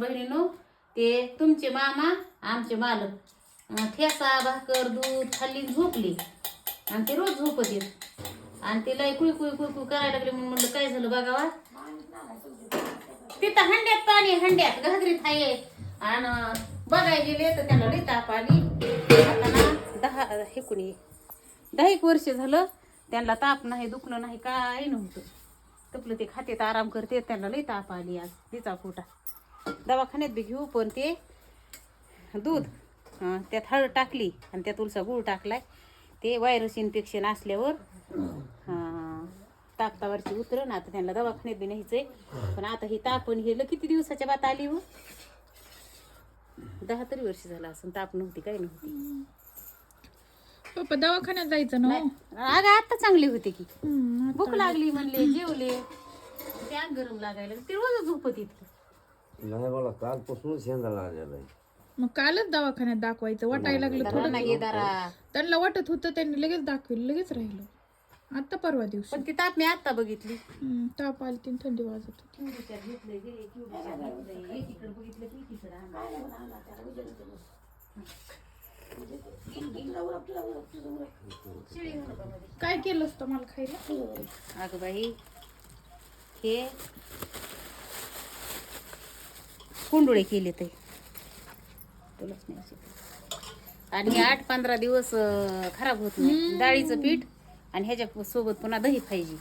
बहिणीनो, ते तुमचे मामा आमचे मालक ठेसा भाकर दूध खाल्ली झोपली आणि ते रोज झोपत येत आणि ते लय कुई कुई कुई कुई करायला लागले म्हणून म्हणलं काय झालं बघावा. तिथं हंड्यात पाणी हंड्यात घागरीत आहे आणि बघायला गेले तर त्यांना लई ताप आली. आता ना 10 वर्ष झालं त्यांना ताप नाही दुखणं नाही काय नव्हतं. तपलं ते खातेत आराम करते त्यांना लई ताप आली. आज तिचा पोटा दवाखान्यात बी घेऊ पण ते दूध त्यात हळद टाकली आणि त्यात उलसा गुळ टाकलाय. ते व्हायरस इन्फेक्शन असल्यावर तापतावरची उतरण. आता त्यांना दवाखान्यात बी न्यायचंय पण आता ही तापण हेलं किती दिवसाच्या बात आली हो. 10 तरी वर्ष झालं असं ताप नव्हती काही नव्हती. पप्पा दवाखान्यात जायचं ना. अगं आता चांगली होते की भूक लागली म्हणले जेवले ते अंग गरम लागायला ते रोज झोपत इतकं. नाही मला कालपासून शेंदा लागलेला आहे. मग कालच दवाखान्यात दाखवायचं. वाटायला लागलं थोडं. नाही दारा त्यांना वाटत होतं त्यांनी लगेच दाखवलं लगेच राहिलं. आता परवा दिवशी पण ती ताप मी आता बघितली. ताप आली तीन थंडी वाजत होती. काय केलं असतं मला खायला. अगं बाई हे कुंडुळे केले ते तुलाच नाही आणि 8-15 दिवस खराब होत नाही. डाळीचं पीठ आणि ह्याच्या सोबत पुन्हा दही पाहिजे.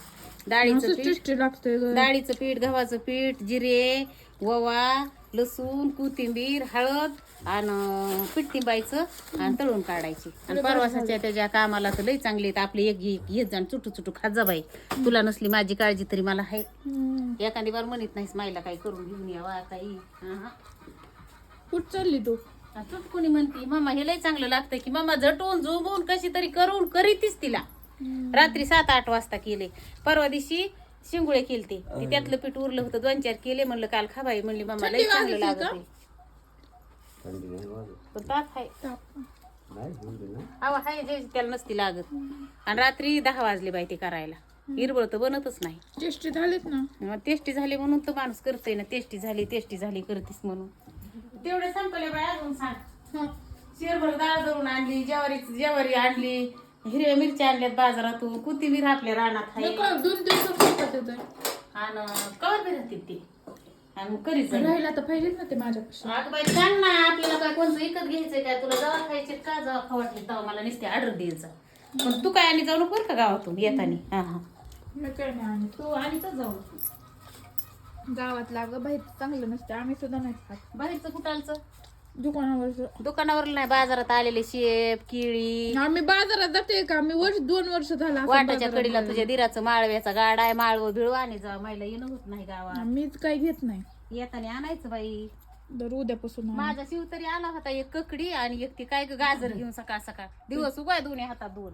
डाळीचं पीठ लागतंय. डाळीचं पीठ गव्हाचं पीठ जिरे ओवा लसूण कोथिंबीर हळद आणि पीठ तिंबायचं आणि तळून काढायची. आणि परवासाच्या त्याच्या कामाला तर लई चांगले आहेत. आपले एक येत जाण चुटू चुटू खात जा बाई. तुला नसली माझी काळजी तरी मला आहे. एखादी बार म्हणत नाहीस माईला काही करून घेऊन यावा काही. कुठ चालली तू. चुटकुनी म्हणती मामा हे लय चांगलं लागतं की मामा झटून झोंबून कशी तरी करून करीतीच तिला. रात्री 7-8 वाजता केले. परवा दिवशी शिंगुळे केलते ती त्यातलं पीठ उरलं होतं 2-4 केले. म्हणलं काल खा बाई म्हणली मामा लय चांगलं लागत आहे. पण ताप आहे अहो हाय जे त्याला नसती लागत. आणि रात्री 10 वाजले बाई ते करायला. हिरबळ तर बनतच नाही. टेस्टी झालेत ना. टेस्टी झाले म्हणून तर माणूस करतोय ना. टेस्टी झाली करतीस म्हणून. तेवढे संपले बाई अजून सांग. शेरभर डाळ दळून आणली ज्वारी आणली हिरव्या मिरच्या आणल्यात बाजारातून कोथिंबीर आपल्या रानात आहे. 2 दिवस आणि कवर बी राहते ती आणि करीच राहिला तर पाहिजेच ना ते माझ्यापासून. अगं बाई सांग ना आपल्याला काय कोणतं विकत घ्यायचंय काय तुला जवा खायचे का जवा खावाटले तेव्हा मला नुसते ऑर्डर द्यायचा. पण तू काय आणि जाऊ नको का गावातून येताना. मी काय नाही आणत. तू आणि तर जाऊ गावात लाग बाहेर चांगलं नसतं. आम्ही सुद्धा नाही खात. बाहेरचं कुठालचं दुकानावर नाही बाजारात आलेले शेप किळी. आम्ही बाजारात जाते का. मी 2 वर्ष झाला वाटाच्या कडीला तुझ्या दिराचं माळव्याचा गाडा आहे. माळव भिळू आणि जा मायला येणं होत नाही गावात. मीच काही घेत नाही. येताना आणायचं बाई. दर उद्यापासून माझा शिव तरी आला होता एक ककडी आणि एक ती काय गाजर घेऊन सकाळ दिवस उगाय दोन्ही हातात 2